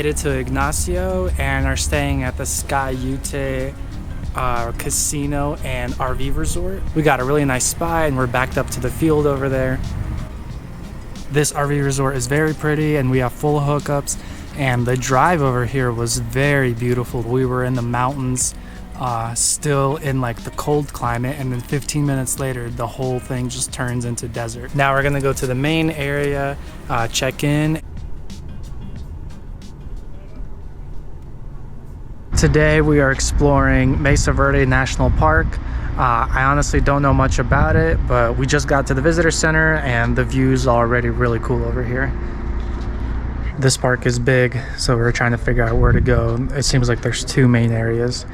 made it to Ignacio and are staying at the Sky Ute Casino and RV Resort. We got a really nice spot and we're backed up to the field over there. This RV resort is very pretty and we have full hookups, and the drive over here was very beautiful. We were in the mountains, still in like the cold climate, and then 15 minutes later the whole thing just turns into desert. Now we're gonna go to the main area, check in. Today we are exploring Mesa Verde National Park. I honestly don't know much about it, but we just got to the visitor center and the view's already really cool over here. This park is big, so we're trying to figure out where to go. It seems like there's two main areas,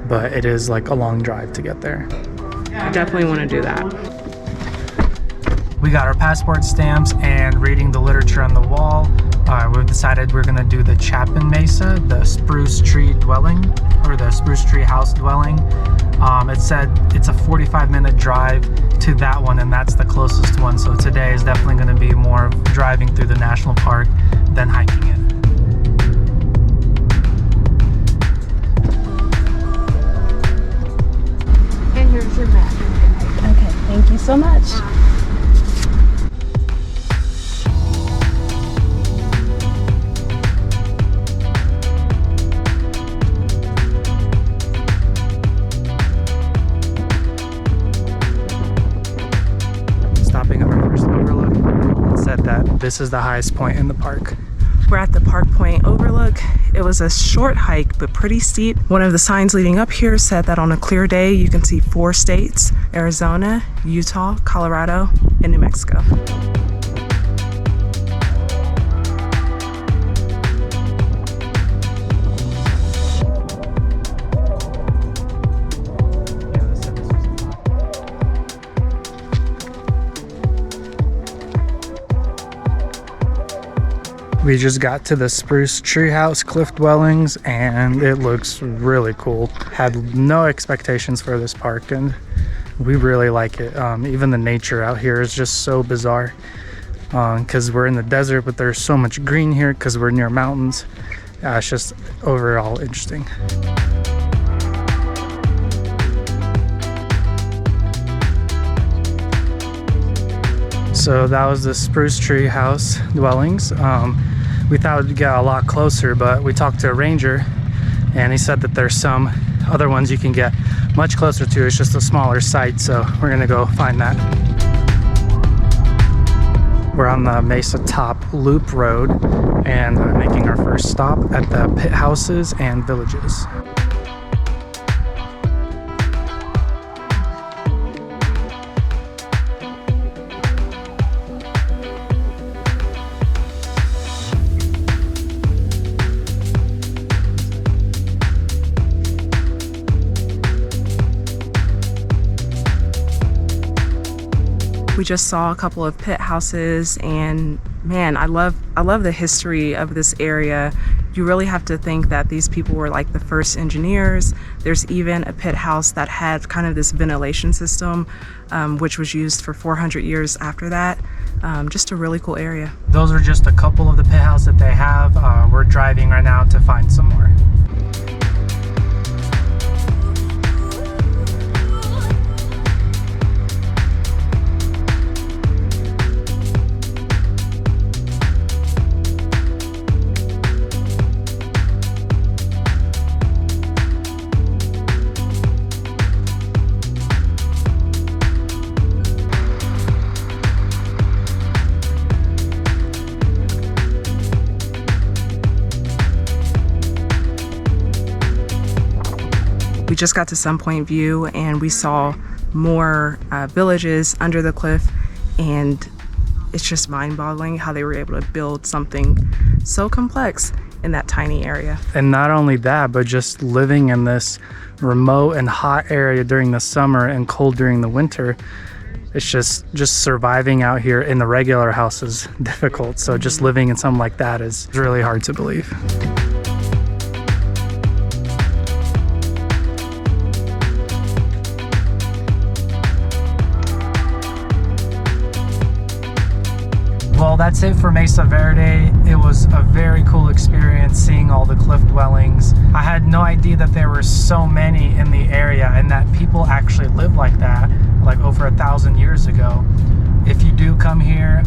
but it is like a long drive to get there. I definitely want to do that. We got our passport stamps and reading the literature on the wall. We've decided we're gonna do the Chapin Mesa, the Spruce Tree dwelling, or the Spruce Tree house dwelling. It said it's a 45-minute drive to that one, and that's the closest one. So today is definitely gonna be more driving through the national park than hiking it. And here's your map. Okay, thank you so much. Stopping at our first Overlook, it said that this is the highest point in the park. We're at the Park Point Overlook. It was a short hike, but pretty steep. One of the signs leading up here said that on a clear day, you can see 4 states: Arizona, Utah, Colorado, and New Mexico. We just got to the Spruce Treehouse Cliff Dwellings and it looks really cool. Had no expectations for this park and we really like it. Even the nature out here is just so bizarre because we're in the desert, but there's so much green here because we're near mountains. It's just overall interesting. So that was the Spruce Tree House Dwellings. We thought we'd get a lot closer, but we talked to a ranger and he said that there's some other ones you can get much closer to. It's just a smaller site, so we're gonna go find that. We're on the Mesa Top Loop Road and making our first stop at the pit houses and villages. We just saw a couple of pit houses, and man, I love the history of this area. You really have to think that these people were like the first engineers. There's even a pit house that had kind of this ventilation system, which was used for 400 years after that. Just a really cool area. Those are just a couple of the pit houses that they have. We're driving right now to find some more. We just got to Sun Point View and we saw more villages under the cliff, and it's just mind-boggling how they were able to build something so complex in that tiny area. And not only that, but just living in this remote and hot area during the summer and cold during the winter, it's just surviving out here in the regular house is difficult. So just living in something like that is really hard to believe. Well, that's it for Mesa Verde. It was a very cool experience seeing all the cliff dwellings. I had no idea that there were so many in the area and that people actually lived like that, like over 1,000 years ago. If you do come here,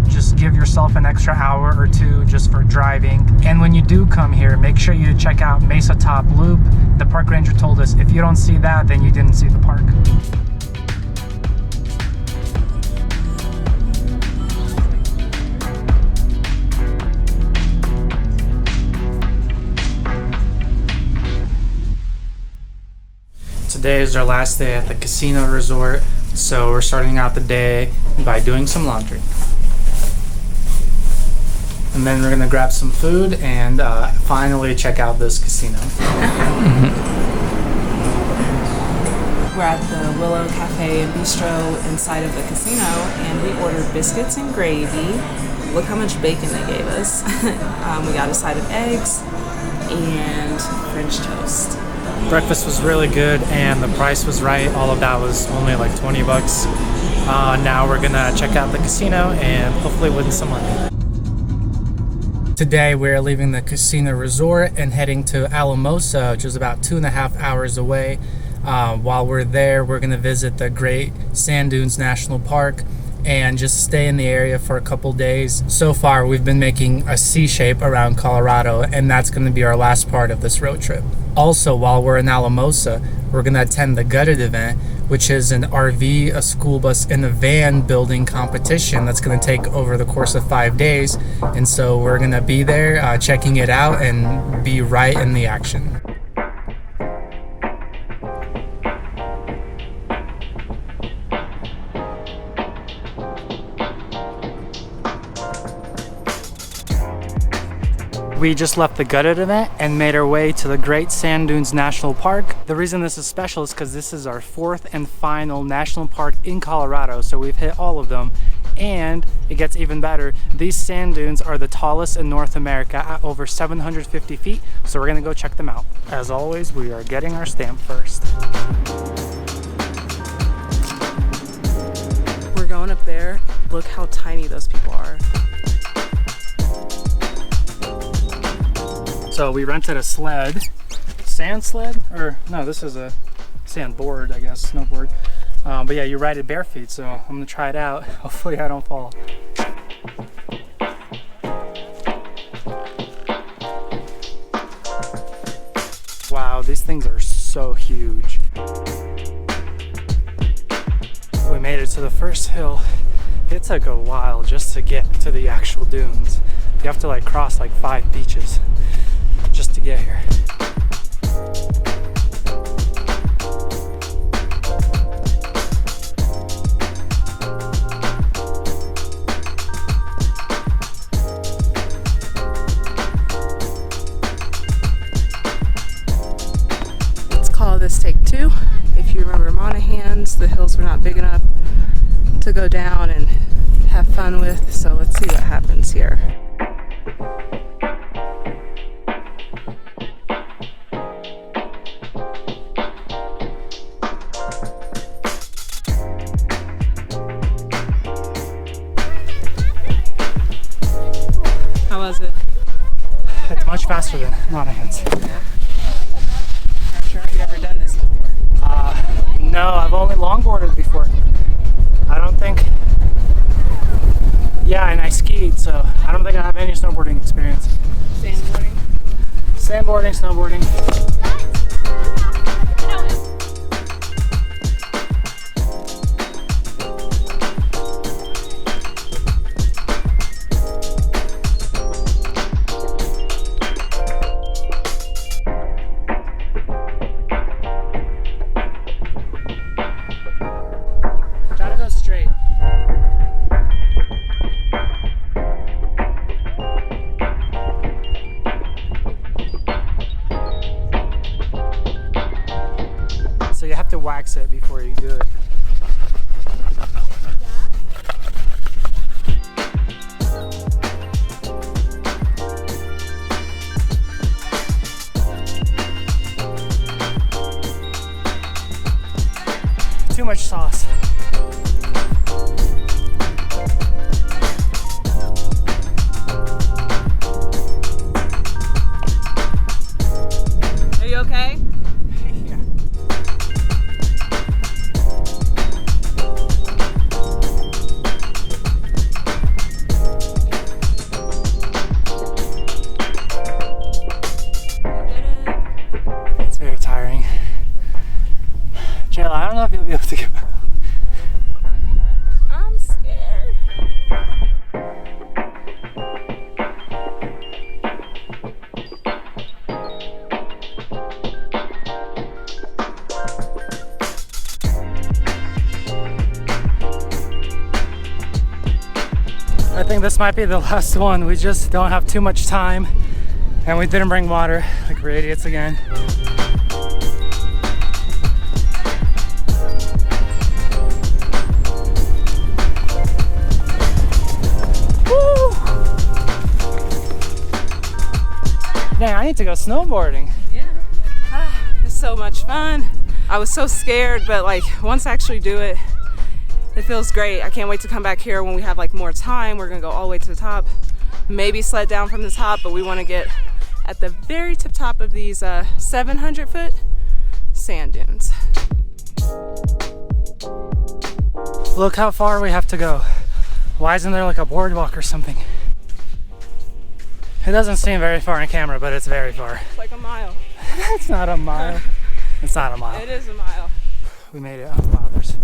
just give yourself an extra hour or two just for driving. And when you do come here, make sure you check out Mesa Top Loop. The park ranger told us if you don't see that, then you didn't see the park. Today is our last day at the casino resort, so we're starting out the day by doing some laundry. And then we're gonna grab some food and finally check out this casino. We're at the Willow Cafe and Bistro inside of the casino, and we ordered biscuits and gravy. Look how much bacon they gave us. We got a side of eggs and French toast. Breakfast was really good and the price was right. All of that was only like 20 bucks. Now we're gonna check out the casino and hopefully win some money. Today we're leaving the casino resort and heading to Alamosa, which is about 2.5 hours away. While we're there, we're gonna visit the Great Sand Dunes National Park and just stay in the area for a couple days. So far, we've been making a C shape around Colorado, and that's gonna be our last part of this road trip. Also, while we're in Alamosa, we're gonna attend the Gutted event, which is an RV, a school bus, and a van building competition that's gonna take over the course of 5 days. And so we're gonna be there checking it out and be right in the action. We just left the Gutted event and made our way to the Great Sand Dunes National Park. The reason this is special is because this is our 4th and final national park in Colorado, so we've hit all of them. And it gets even better. These sand dunes are the tallest in North America at over 750 feet, so we're gonna go check them out. As always, we are getting our stamp first. We're going up there. Look how tiny those people are. So we rented a sled, sand sled, or no, this is a sand board, I guess, snowboard. But yeah, you ride it bare feet, so I'm gonna try it out. Hopefully I don't fall. Wow, these things are so huge. We made it to the first hill. It took a while just to get to the actual dunes. You have to like cross like 5 beaches just to get here. Let's call this take 2. If you remember Monahans, the hills were not big enough to go down and have fun with, so let's see what happens here. How was it? It's much faster than Monahans. I'm sure you've ever done this before. No, I've only longboarded before. I don't think. Yeah, and I skied, so I don't think I have any snowboarding experience. Sandboarding? Sandboarding, snowboarding. Try to go straight. I think this might be the last one. We just don't have too much time, and we didn't bring water, like we're idiots again. Woo! Dang, I need to go snowboarding. Yeah. It's so much fun. I was so scared, but like once I actually do it, it feels great. I can't wait to come back here when we have like more time. We're gonna go all the way to the top, maybe sled down from the top, but we want to get at the very tip top of these 700-foot sand dunes. Look how far we have to go. Why isn't there like a boardwalk or something? It doesn't seem very far on camera, but it's very far. It's like a mile. It's not a mile. It's not a mile. It is a mile. We made it. Oh wow, there's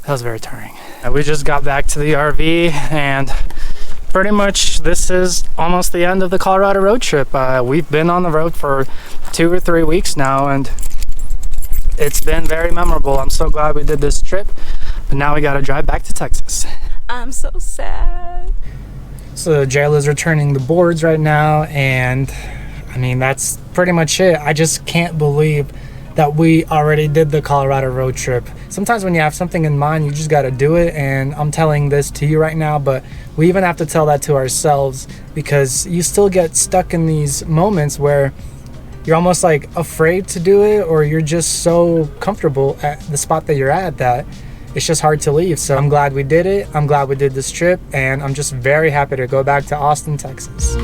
that was very tiring. We just got back to the RV, and pretty much this is almost the end of the Colorado road trip. We've been on the road for 2 or 3 weeks now, and it's been very memorable. I'm so glad we did this trip, but now we got to drive back to Texas. I'm so sad. So Jail is returning the boards right now, and I mean that's pretty much it. I just can't believe that we already did the Colorado road trip. Sometimes when you have something in mind, you just got to do it, and I'm telling this to you right now, but we even have to tell that to ourselves, because you still get stuck in these moments where you're almost like afraid to do it, or you're just so comfortable at the spot that you're at that it's just hard to leave. So I'm glad we did it. I'm glad we did this trip, and I'm just very happy to go back to Austin, Texas.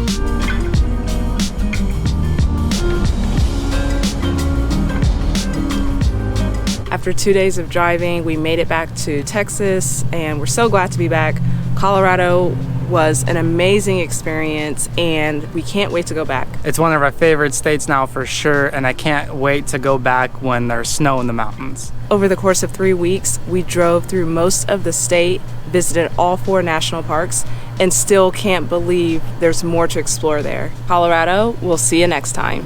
After 2 days of driving, we made it back to Texas, and we're so glad to be back. Colorado was an amazing experience, and we can't wait to go back. It's one of our favorite states now for sure, and I can't wait to go back when there's snow in the mountains. Over the course of 3 weeks, we drove through most of the state, visited all 4 national parks, and still can't believe there's more to explore there. Colorado, we'll see you next time.